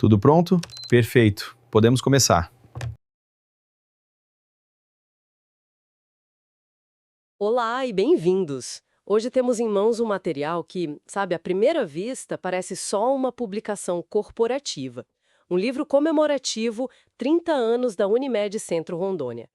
Tudo pronto? Perfeito. Podemos começar. Olá e bem-vindos! Hoje temos em mãos um material que, sabe, à primeira vista parece só uma publicação corporativa. Um livro comemorativo 30 anos da Unimed Centro Rondônia.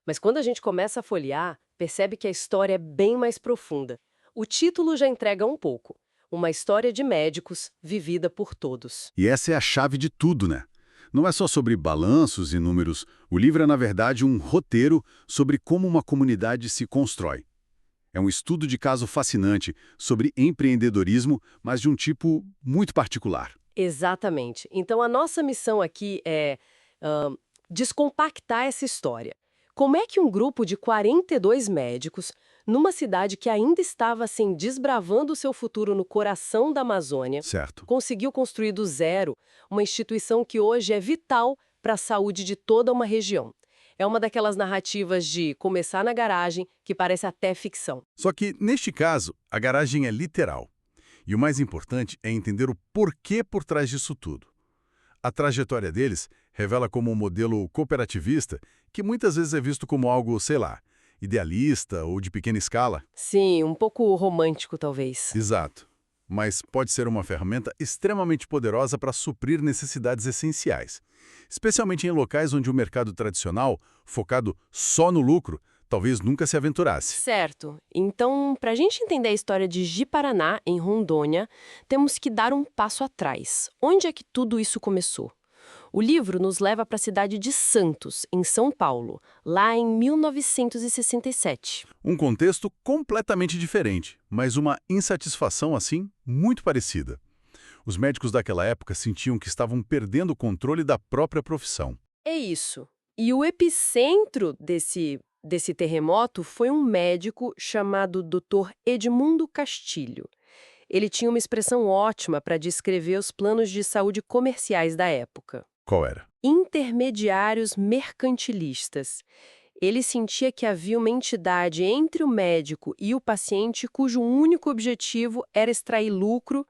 Mas quando a gente começa a folhear, percebe que a história é bem mais profunda. O título já entrega um pouco. Uma história de médicos vivida por todos. E essa é a chave de tudo, né? Não é só sobre balanços e números. O livro é, na verdade, um roteiro sobre como uma comunidade se constrói. É um estudo de caso fascinante sobre empreendedorismo, mas de um tipo muito particular. Exatamente. Então, a nossa missão aqui é descompactar essa história. Como é que um grupo de 42 médicos, numa cidade que ainda estava assim desbravando seu futuro no coração da Amazônia, Certo. conseguiu construir do zero uma instituição que hoje é vital para a saúde de toda uma região? É uma daquelas narrativas de começar na garagem que parece até ficção. Só que, neste caso, a garagem é literal. E o mais importante é entender o porquê por trás disso tudo. A trajetória deles revela como um modelo cooperativista que muitas vezes é visto como algo, sei lá, idealista ou de pequena escala. Sim, um pouco romântico talvez. Exato. Mas pode ser uma ferramenta extremamente poderosa para suprir necessidades essenciais, especialmente em locais onde o mercado tradicional, focado só no lucro, talvez nunca se aventurasse. Certo. Então, para a gente entender a história de Ji-Paraná, em Rondônia, temos que dar um passo atrás. Onde é que tudo isso começou? O livro nos leva para a cidade de Santos, em São Paulo, lá em 1967. Um contexto completamente diferente, mas uma insatisfação, assim, muito parecida. Os médicos daquela época sentiam que estavam perdendo o controle da própria profissão. É isso. E o epicentro desse terremoto foi um médico chamado Dr. Edmundo Castilho. Ele tinha uma expressão ótima para descrever os planos de saúde comerciais da época. Qual era? Intermediários mercantilistas. Ele sentia que havia uma entidade entre o médico e o paciente cujo único objetivo era extrair lucro,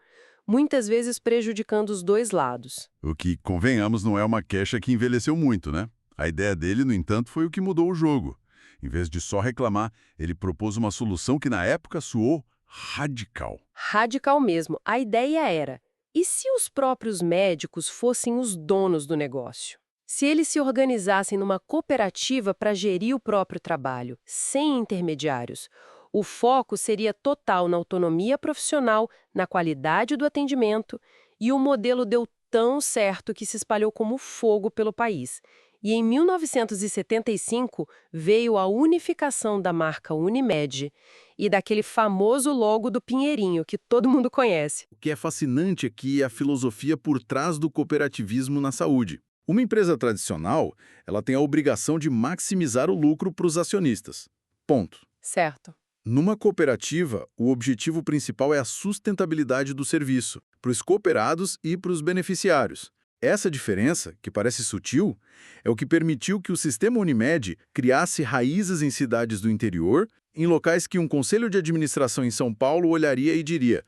muitas vezes prejudicando os dois lados. O que, convenhamos, não é uma queixa que envelheceu muito, né? A ideia dele, no entanto, foi o que mudou o jogo. Em vez de só reclamar, ele propôs uma solução que na época soou radical. Radical mesmo. A ideia era: e se os próprios médicos fossem os donos do negócio? Se eles se organizassem numa cooperativa para gerir o próprio trabalho, sem intermediários, o foco seria total na autonomia profissional, na qualidade do atendimento, e o modelo deu tão certo que se espalhou como fogo pelo país. E em 1975 veio a unificação da marca Unimed e daquele famoso logo do Pinheirinho, que todo mundo conhece. O que é fascinante aqui é a filosofia por trás do cooperativismo na saúde. Uma empresa tradicional, ela tem a obrigação de maximizar o lucro para os acionistas. Ponto. Certo. Numa cooperativa, o objetivo principal é a sustentabilidade do serviço, para os cooperados e para os beneficiários. Essa diferença, que parece sutil, é o que permitiu que o sistema Unimed criasse raízes em cidades do interior, em locais que um conselho de administração em São Paulo olharia e diria: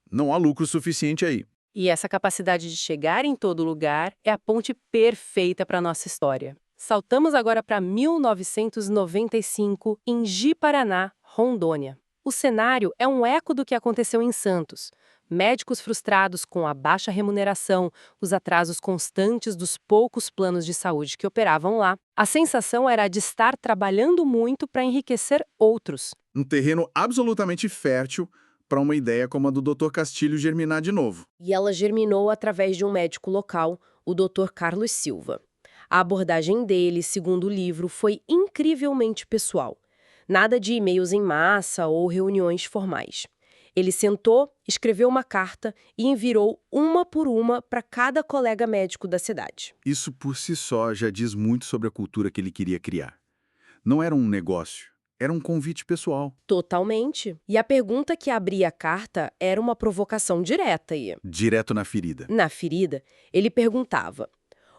não há lucro suficiente aí. E essa capacidade de chegar em todo lugar é a ponte perfeita para a nossa história. Saltamos agora para 1995, em Ji-Paraná, Rondônia. O cenário é um eco do que aconteceu em Santos. Médicos frustrados com a baixa remuneração, os atrasos constantes dos poucos planos de saúde que operavam lá. A sensação era a de estar trabalhando muito para enriquecer outros. Um terreno absolutamente fértil para uma ideia como a do Dr. Castilho germinar de novo. E ela germinou através de um médico local, o Dr. Carlos Silva. A abordagem dele, segundo o livro, foi incrivelmente pessoal. Nada de e-mails em massa ou reuniões formais. Ele sentou, escreveu uma carta e enviou uma por uma para cada colega médico da cidade. Isso por si só já diz muito sobre a cultura que ele queria criar. Não era um negócio, era um convite pessoal. Totalmente. E a pergunta que abria a carta era uma provocação direta aí. Direto na ferida. Na ferida, ele perguntava: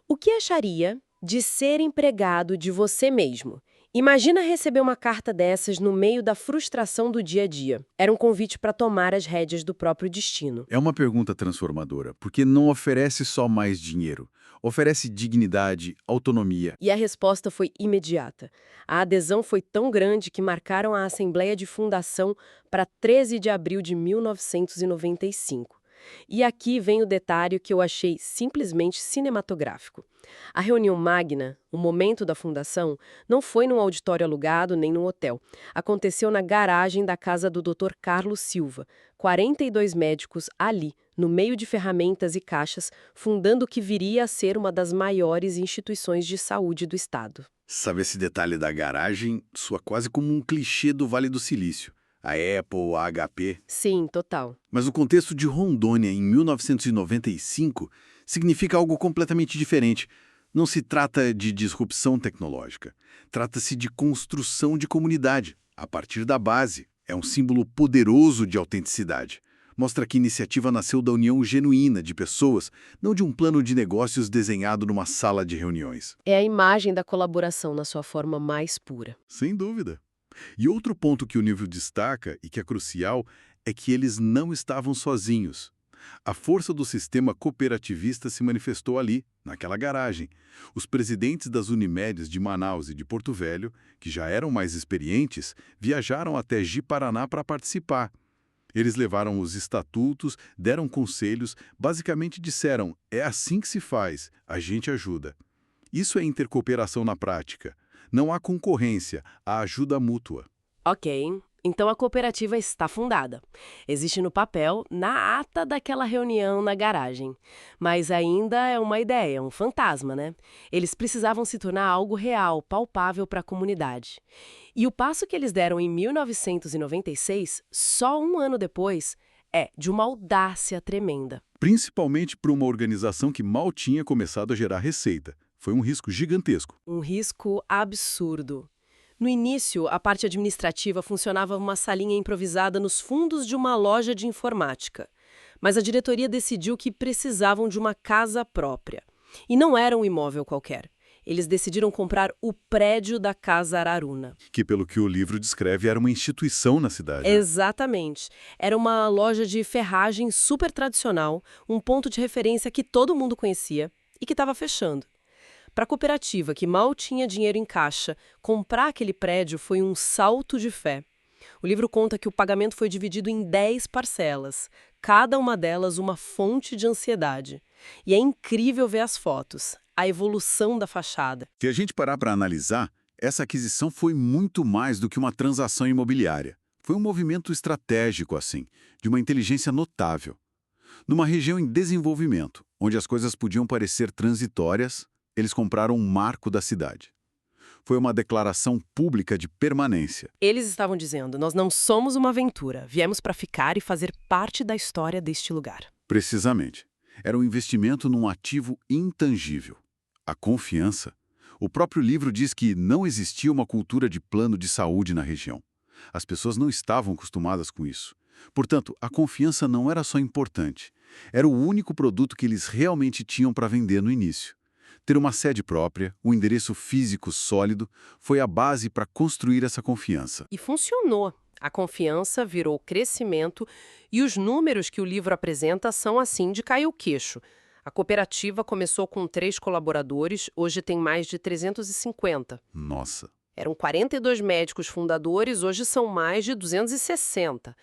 o que acharia de ser empregado de você mesmo, Imagina receber uma carta dessas no meio da frustração do dia a dia. Era um convite para tomar as rédeas do próprio destino. É uma pergunta transformadora, porque não oferece só mais dinheiro. Oferece dignidade, autonomia. E a resposta foi imediata. A adesão foi tão grande que marcaram a Assembleia de Fundação para 13 de abril de 1995. E aqui vem o detalhe que eu achei simplesmente cinematográfico. A reunião magna, o momento da fundação, não foi num auditório alugado nem num hotel. Aconteceu na garagem da casa do Dr. Carlos Silva, 42 médicos ali, no meio de ferramentas e caixas, fundando o que viria a ser uma das maiores instituições de saúde do estado. Sabe, esse detalhe da garagem soa quase como um clichê do Vale do Silício. A Apple, a HP. Sim, total. Mas o contexto de Rondônia em 1995 significa algo completamente diferente. Não se trata de disrupção tecnológica. Trata-se de construção de comunidade, a partir da base. É um símbolo poderoso de autenticidade. Mostra que a iniciativa nasceu da união genuína de pessoas, não de um plano de negócios desenhado numa sala de reuniões. É a imagem da colaboração na sua forma mais pura. Sem dúvida. E outro ponto que o livro destaca, e que é crucial, é que eles não estavam sozinhos. A força do sistema cooperativista se manifestou ali, naquela garagem. Os presidentes das Unimedes de Manaus e de Porto Velho, que já eram mais experientes, viajaram até Ji-Paraná para participar. Eles levaram os estatutos, deram conselhos, basicamente disseram: é assim que se faz, a gente ajuda. Isso é intercooperação na prática. Não há concorrência, há ajuda mútua. Ok, então a cooperativa está fundada. Existe no papel, na ata daquela reunião na garagem. Mas ainda é uma ideia, um fantasma, né? Eles precisavam se tornar algo real, palpável para a comunidade. E o passo que eles deram em 1996, só um ano depois, é de uma audácia tremenda. Principalmente para uma organização que mal tinha começado a gerar receita. Foi um risco gigantesco. Um risco absurdo. No início, a parte administrativa funcionava uma salinha improvisada nos fundos de uma loja de informática. Mas a diretoria decidiu que precisavam de uma casa própria. E não era um imóvel qualquer. Eles decidiram comprar o prédio da Casa Araruna. Que, pelo que o livro descreve, era uma instituição na cidade. Exatamente. Era uma loja de ferragem super tradicional, um ponto de referência que todo mundo conhecia e que estava fechando. Para a cooperativa, que mal tinha dinheiro em caixa, comprar aquele prédio foi um salto de fé. O livro conta que o pagamento foi dividido em 10 parcelas, cada uma delas uma fonte de ansiedade. E é incrível ver as fotos, a evolução da fachada. Se a gente parar para analisar, essa aquisição foi muito mais do que uma transação imobiliária. Foi um movimento estratégico, assim, de uma inteligência notável. Numa região em desenvolvimento, onde as coisas podiam parecer transitórias, eles compraram um marco da cidade. Foi uma declaração pública de permanência. Eles estavam dizendo, nós não somos uma aventura, viemos para ficar e fazer parte da história deste lugar. Precisamente. Era um investimento num ativo intangível. A confiança. O próprio livro diz que não existia uma cultura de plano de saúde na região. As pessoas não estavam acostumadas com isso. Portanto, a confiança não era só importante. Era o único produto que eles realmente tinham para vender no início. Ter uma sede própria, um endereço físico sólido, foi a base para construir essa confiança. E funcionou. A confiança virou crescimento e os números que o livro apresenta são assim de cair o queixo. A cooperativa começou com 3 colaboradores, hoje tem mais de 350. Nossa! Eram 42 médicos fundadores, hoje são mais de 260.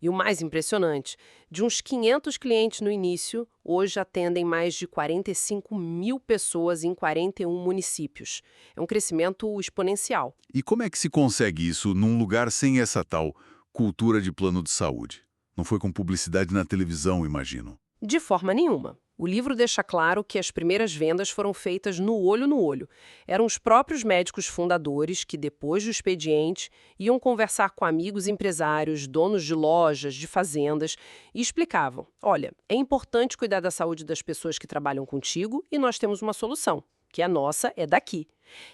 E o mais impressionante, de uns 500 clientes no início, hoje atendem mais de 45 mil pessoas em 41 municípios. É um crescimento exponencial. E como é que se consegue isso num lugar sem essa tal cultura de plano de saúde? Não foi com publicidade na televisão, imagino. De forma nenhuma. O livro deixa claro que as primeiras vendas foram feitas no olho no olho. Eram os próprios médicos fundadores que, depois do expediente, iam conversar com amigos empresários, donos de lojas, de fazendas, e explicavam: olha, é importante cuidar da saúde das pessoas que trabalham contigo e nós temos uma solução, que a nossa é daqui.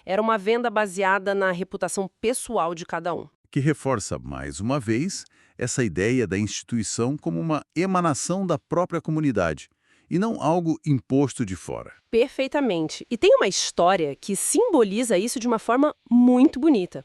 Era uma venda baseada na reputação pessoal de cada um. Que reforça, mais uma vez, essa ideia da instituição como uma emanação da própria comunidade, e não algo imposto de fora. Perfeitamente. E tem uma história que simboliza isso de uma forma muito bonita.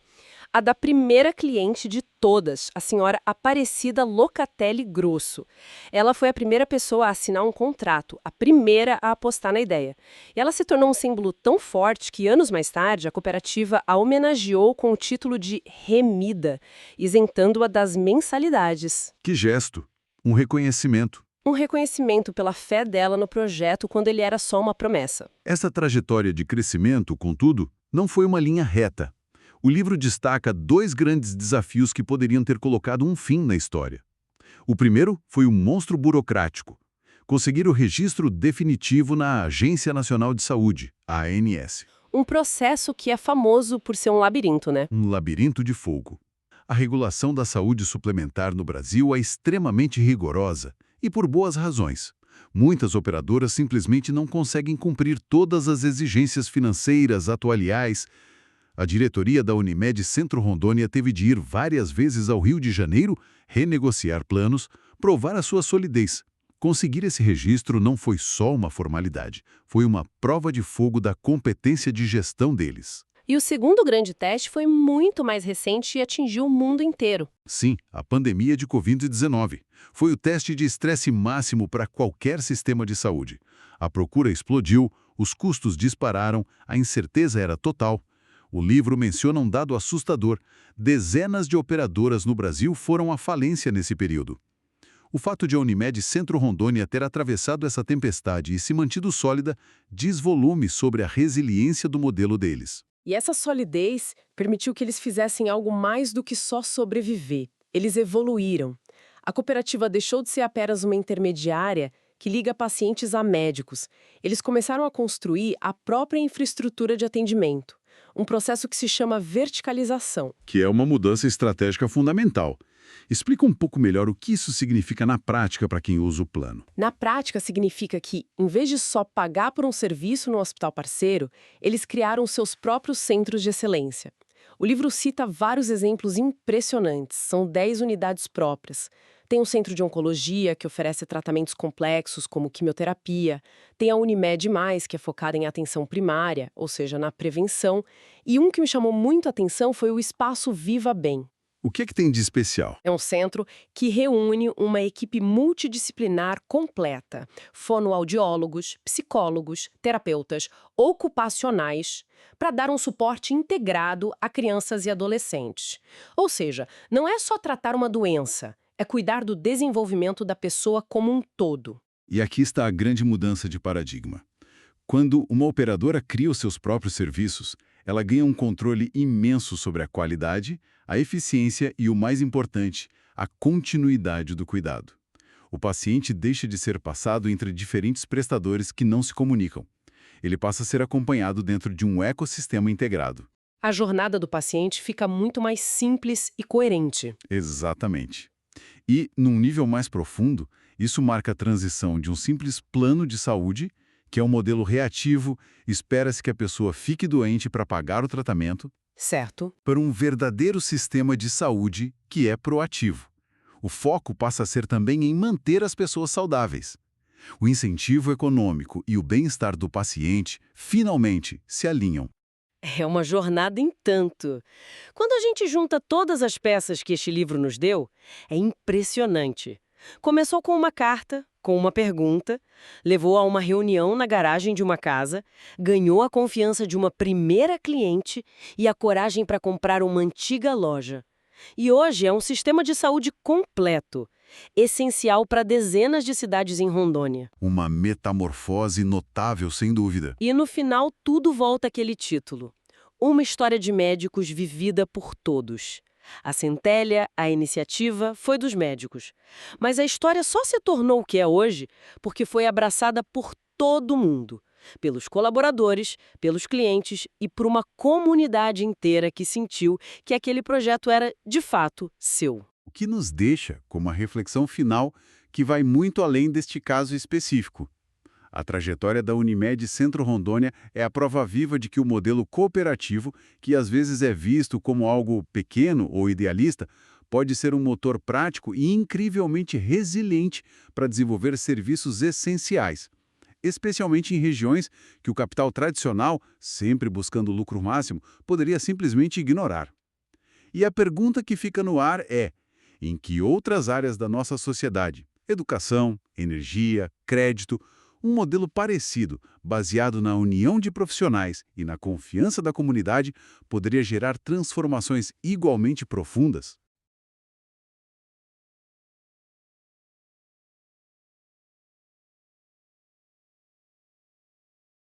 A da primeira cliente de todas, a senhora Aparecida Locatelli Grosso. Ela foi a primeira pessoa a assinar um contrato, a primeira a apostar na ideia. E ela se tornou um símbolo tão forte que, anos mais tarde, a cooperativa a homenageou com o título de remida, isentando-a das mensalidades. Que gesto! Um reconhecimento. Um reconhecimento pela fé dela no projeto quando ele era só uma promessa. Essa trajetória de crescimento, contudo, não foi uma linha reta. O livro destaca 2 grandes desafios que poderiam ter colocado um fim na história. O primeiro foi o monstro burocrático. Conseguir o registro definitivo na Agência Nacional de Saúde, a ANS. Um processo que é famoso por ser um labirinto, né? Um labirinto de fogo. A regulação da saúde suplementar no Brasil é extremamente rigorosa, e por boas razões. Muitas operadoras simplesmente não conseguem cumprir todas as exigências financeiras atuariais. A diretoria da Unimed Centro Rondônia teve de ir várias vezes ao Rio de Janeiro, renegociar planos, provar a sua solidez. Conseguir esse registro não foi só uma formalidade, foi uma prova de fogo da competência de gestão deles. E o segundo grande teste foi muito mais recente e atingiu o mundo inteiro. Sim, a pandemia de Covid-19. Foi o teste de estresse máximo para qualquer sistema de saúde. A procura explodiu, os custos dispararam, a incerteza era total. O livro menciona um dado assustador. Dezenas de operadoras no Brasil foram à falência nesse período. O fato de a Unimed Centro Rondônia ter atravessado essa tempestade e se mantido sólida diz volume sobre a resiliência do modelo deles. E essa solidez permitiu que eles fizessem algo mais do que só sobreviver. Eles evoluíram. A cooperativa deixou de ser apenas uma intermediária que liga pacientes a médicos. Eles começaram a construir a própria infraestrutura de atendimento. Um processo que se chama verticalização. Que é uma mudança estratégica fundamental. Explica um pouco melhor o que isso significa na prática para quem usa o plano. Na prática, significa que, em vez de só pagar por um serviço no hospital parceiro, eles criaram seus próprios centros de excelência. O livro cita vários exemplos impressionantes, são 10 unidades próprias. Tem um centro de oncologia, que oferece tratamentos complexos, como quimioterapia. Tem a Unimed+, que é focada em atenção primária, ou seja, na prevenção. E um que me chamou muito a atenção foi o Espaço Viva Bem. O que tem de especial? É um centro que reúne uma equipe multidisciplinar completa. Fonoaudiólogos, psicólogos, terapeutas ocupacionais, para dar um suporte integrado a crianças e adolescentes. Ou seja, não é só tratar uma doença, é cuidar do desenvolvimento da pessoa como um todo. E aqui está a grande mudança de paradigma. Quando uma operadora cria os seus próprios serviços, ela ganha um controle imenso sobre a qualidade, a eficiência e, o mais importante, a continuidade do cuidado. O paciente deixa de ser passado entre diferentes prestadores que não se comunicam. Ele passa a ser acompanhado dentro de um ecossistema integrado. A jornada do paciente fica muito mais simples e coerente. Exatamente. E, num nível mais profundo, isso marca a transição de um simples plano de saúde, que é um modelo reativo, espera-se que a pessoa fique doente para pagar o tratamento, Certo. para um verdadeiro sistema de saúde que é proativo. O foco passa a ser também em manter as pessoas saudáveis. O incentivo econômico e o bem-estar do paciente finalmente se alinham. É uma jornada em tanto. Quando a gente junta todas as peças que este livro nos deu, é impressionante. Começou com uma carta, com uma pergunta, levou a uma reunião na garagem de uma casa, ganhou a confiança de uma primeira cliente e a coragem para comprar uma antiga loja. E hoje é um sistema de saúde completo, essencial para dezenas de cidades em Rondônia. Uma metamorfose notável, sem dúvida. E no final tudo volta àquele título. Uma história de médicos vivida por todos. A centelha, a iniciativa, foi dos médicos. Mas a história só se tornou o que é hoje porque foi abraçada por todo mundo. Pelos colaboradores, pelos clientes e por uma comunidade inteira que sentiu que aquele projeto era, de fato, seu. O que nos deixa com uma reflexão final que vai muito além deste caso específico. A trajetória da Unimed Centro Rondônia é a prova viva de que o modelo cooperativo, que às vezes é visto como algo pequeno ou idealista, pode ser um motor prático e incrivelmente resiliente para desenvolver serviços essenciais. especialmente em regiões que o capital tradicional, sempre buscando o lucro máximo, poderia simplesmente ignorar. E a pergunta que fica no ar é: em que outras áreas da nossa sociedade, educação, energia, crédito, um modelo parecido, baseado na união de profissionais e na confiança da comunidade, poderia gerar transformações igualmente profundas?